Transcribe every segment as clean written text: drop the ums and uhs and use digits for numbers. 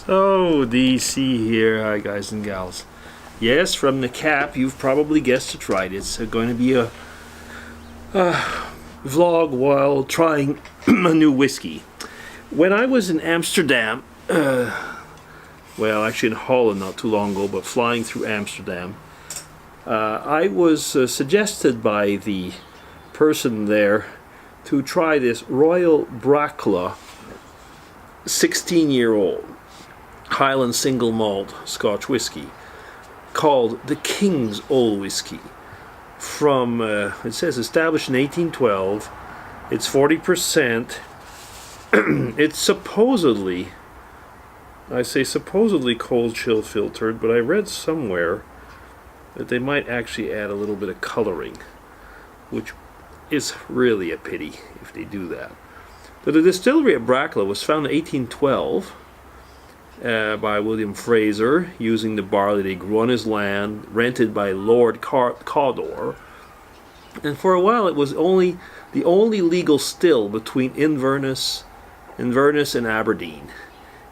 So, DC here, hi guys and gals. Yes, from the cap, you've probably guessed it right. It's going to be a vlog while trying a new whiskey. When I was in Amsterdam, well, actually in Holland not too long ago, but flying through Amsterdam, I was suggested by the person there to try this Royal Brackla 16-year-old Highland single malt Scotch whiskey called the King's Old Whiskey. From it says established in 1812. It's 40%. It's supposedly, I say supposedly, cold chill filtered, but I read somewhere that they might actually add a little bit of coloring, which is really a pity if they do that. But the distillery at Brackla was founded in 1812 by William Fraser, using the barley they grew on his land, rented by Lord Cawdor. And for a while it was the only legal still between Inverness and Aberdeen,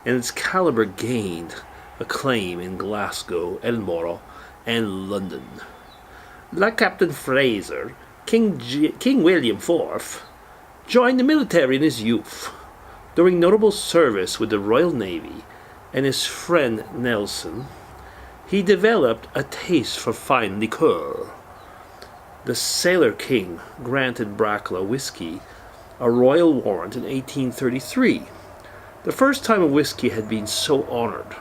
and its caliber gained acclaim in Glasgow, Edinburgh, and London. Like Captain Fraser, King William IV joined the military in his youth. During notable service with the Royal Navy and his friend Nelson, he developed a taste for fine liqueur. The Sailor King granted Brackla whiskey a royal warrant in 1833, the first time a whiskey had been so honored.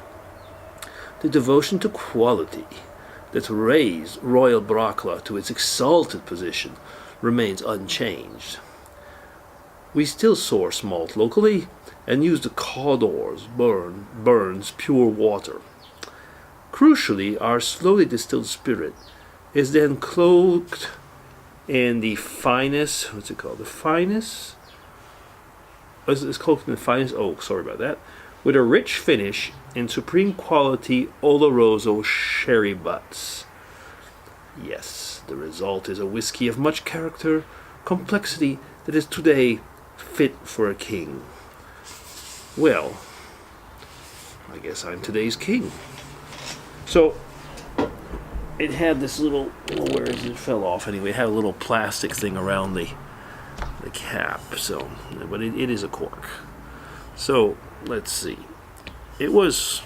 The devotion to quality that raised Royal Brackla to its exalted position remains unchanged. We still source malt locally and use the Cawdor's Burns pure water. Crucially, our slowly distilled spirit is then cloaked in the finest, it's cloaked in the finest oak, sorry about that, with a rich finish in supreme quality Oloroso sherry butts. Yes, the result is a whiskey of much character, complexity that is today fit for a king. Well, I guess I'm today's king. So, it had this little, where is it? It fell off anyway. It had a little plastic thing around the cap, so, but it is a cork. So, let's see. It was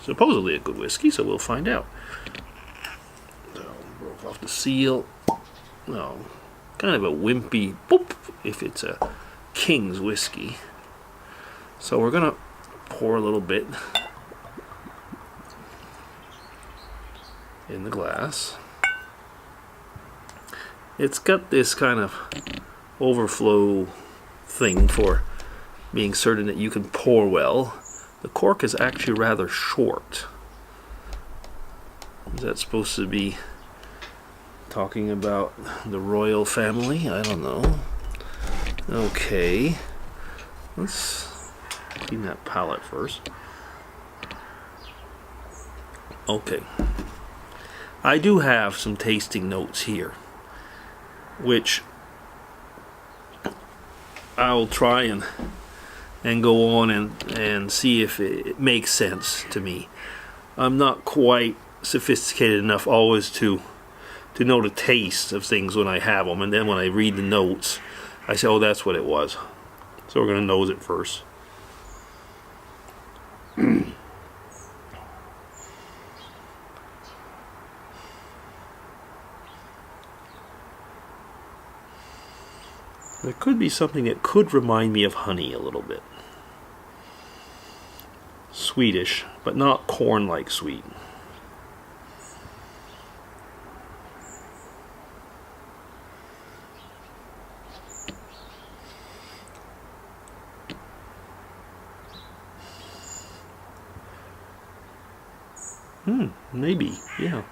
supposedly a good whiskey, so we'll find out. So, broke off the seal. No, kind of a wimpy boop if it's a King's whiskey. So we're gonna pour a little bit in the glass. It's got this kind of overflow thing for being certain that you can pour well. The cork is actually rather short. Is that supposed to be talking about the royal family? I don't know. Okay, let's clean that palate first. Okay, I do have some tasting notes here, which I'll try and go on and see if it makes sense to me. I'm not quite sophisticated enough always to know the taste of things when I have them, and then when I read the notes I say, oh, that's what it was. So we're going to nose it first. There could be something that could remind me of honey a little bit. Sweetish, but not corn-like sweet. Maybe, yeah.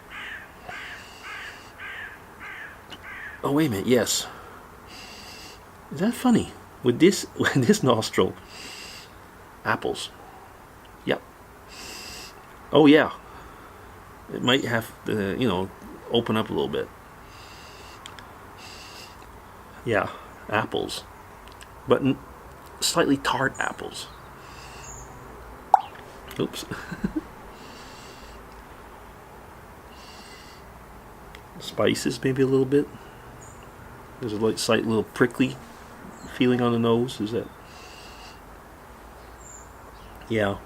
Oh, wait a minute, yes. Is that funny? With this nostril, apples. Yep. Oh, yeah. It might have to, open up a little bit. Yeah, apples. But slightly tart apples. Oops. Spices maybe a little bit. There's a slight little prickly feeling on the nose. Is that? Yeah,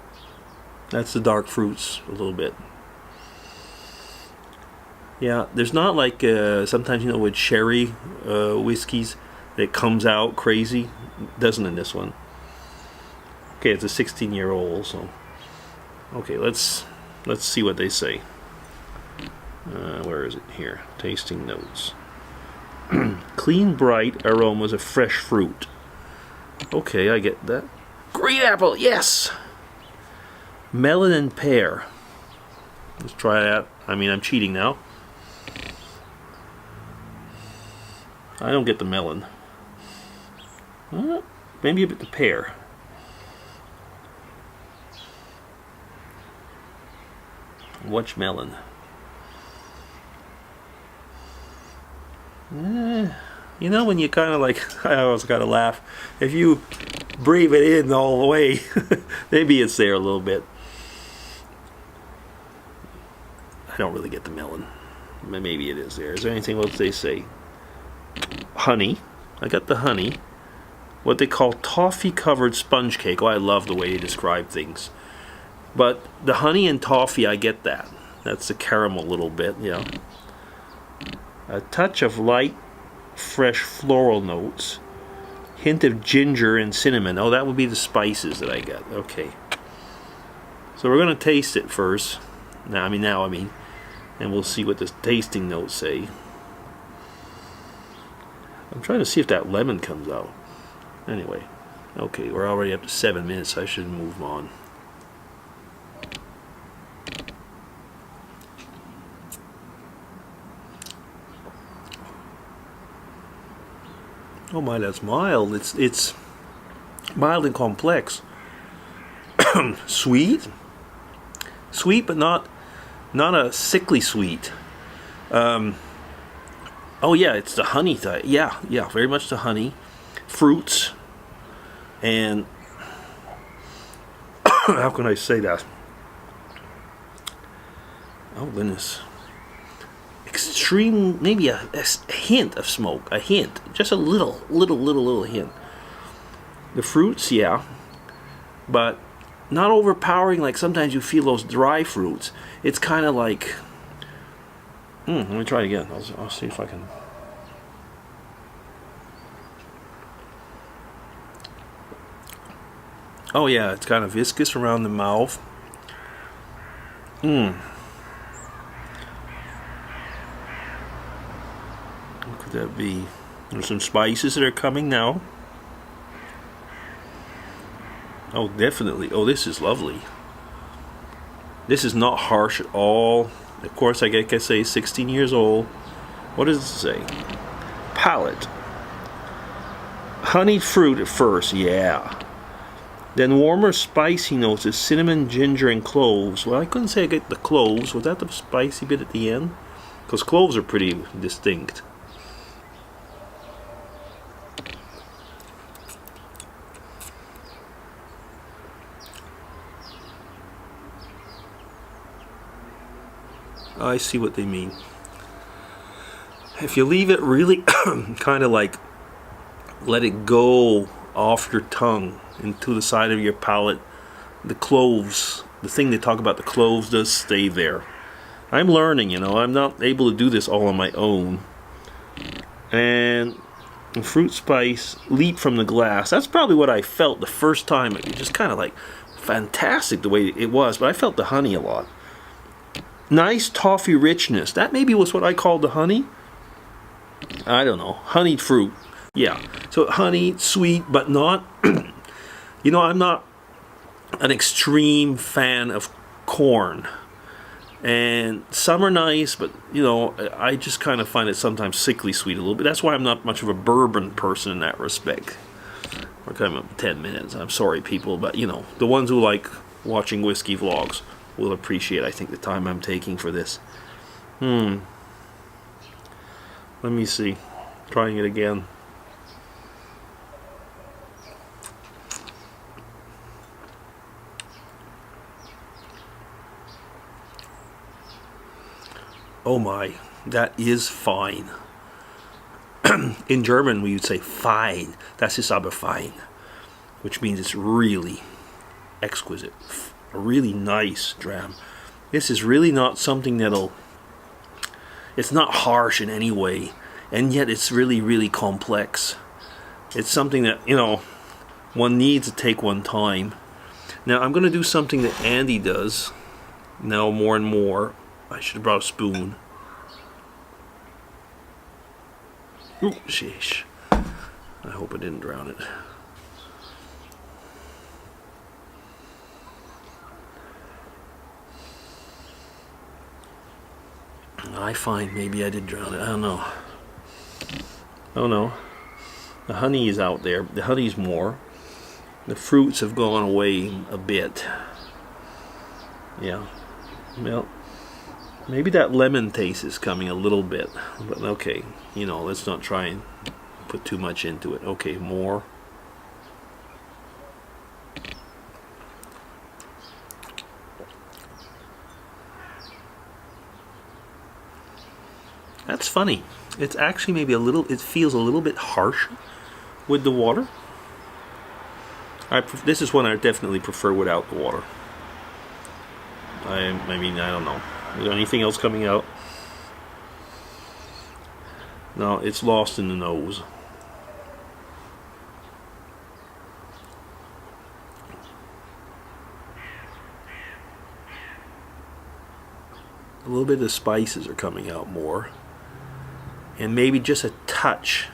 that's the dark fruits a little bit. Yeah, there's not like sometimes, you know, with sherry whiskeys that comes out crazy. Doesn't in this one. Okay, it's a 16-year-old, so okay, let's see what they say. Where is it here? Tasting notes. Clean, bright aromas of fresh fruit. Okay, I get that. Green apple, yes. Melon and pear. Let's try that. I mean, I'm cheating now. I don't get the melon. Maybe a bit the pear. Watch melon. You know, when you kind of like, I always gotta laugh. If you breathe it in all the way, maybe it's there a little bit. I don't really get the melon. Maybe it is there. Is there anything else they say? Honey. I got the honey. What they call toffee-covered sponge cake. Oh, I love the way you describe things. But the honey and toffee, I get that. That's the caramel a little bit, yeah. A touch of light, fresh floral notes. Hint of ginger and cinnamon. Oh, that would be the spices that I get. Okay. So we're going to taste it first. Now, and we'll see what the tasting notes say. I'm trying to see if that lemon comes out. Anyway, okay, we're already up to 7 minutes, so I should move on. Oh my, that's mild. It's mild and complex. Sweet, but not a sickly sweet. Oh yeah, it's the honey type. Yeah, very much the honey, fruits, and how can I say that? Oh goodness. Extreme, maybe a hint of smoke, a hint, just a little hint. The fruits, yeah, but not overpowering like sometimes you feel those dry fruits. It's kind of like, let me try it again. I'll see if I can. Oh yeah, it's kind of viscous around the mouth. What could that be? There's some spices that are coming now. Oh, definitely. Oh, this is lovely. This is not harsh at all. Of course, like I say, 16 years old. What does it say? Palate. Honeyed fruit at first, yeah. Then warmer spicy notes of cinnamon, ginger, and cloves. Well, I couldn't say I get the cloves. Was that the spicy bit at the end? Because cloves are pretty distinct. I see what they mean. If you leave it really kind of like let it go off your tongue into the side of your palate, the cloves, the thing they talk about, the cloves does stay there. I'm learning, you know, I'm not able to do this all on my own. And the fruit spice leap from the glass. That's probably what I felt the first time. It was just kind of like fantastic the way it was, but I felt the honey a lot. Nice toffee richness. That maybe was what I called the honey. I don't know. Honeyed fruit. Yeah. So honey, sweet, but not... You know, I'm not an extreme fan of corn. And some are nice, but, you know, I just kind of find it sometimes sickly sweet a little bit. That's why I'm not much of a bourbon person in that respect. We're coming up 10 minutes. I'm sorry, people, but, you know, the ones who like watching whiskey vlogs will appreciate, I think, the time I'm taking for this. Let me see. Trying it again. Oh my, that is fine. In German we would say fein. Das ist aber fein, which means it's really exquisite. A really nice dram. This is really not something that'll... It's not harsh in any way, and yet it's really, really complex. It's something that, you know, one needs to take one time. Now I'm going to do something that Andy does now more and more. I should have brought a spoon. Ooh, sheesh. I hope I didn't drown it. I find maybe I did drown it. I don't know. Oh no. The honey is out there. The honey's more. The fruits have gone away a bit. Yeah. Well, maybe that lemon taste is coming a little bit. But okay, you know, let's not try and put too much into it. Okay, more. That's funny. It's actually maybe a little, it feels a little bit harsh with the water. This is one I definitely prefer without the water. I mean, I don't know. Is there anything else coming out? No, it's lost in the nose. A little bit of the spices are coming out more. And maybe just a touch,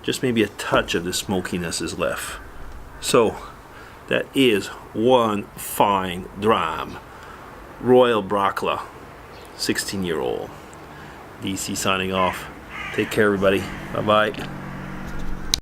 just maybe a touch of the smokiness is left. So, that is one fine dram. Royal Brackla, 16-year-old. DC signing off. Take care, everybody. Bye-bye.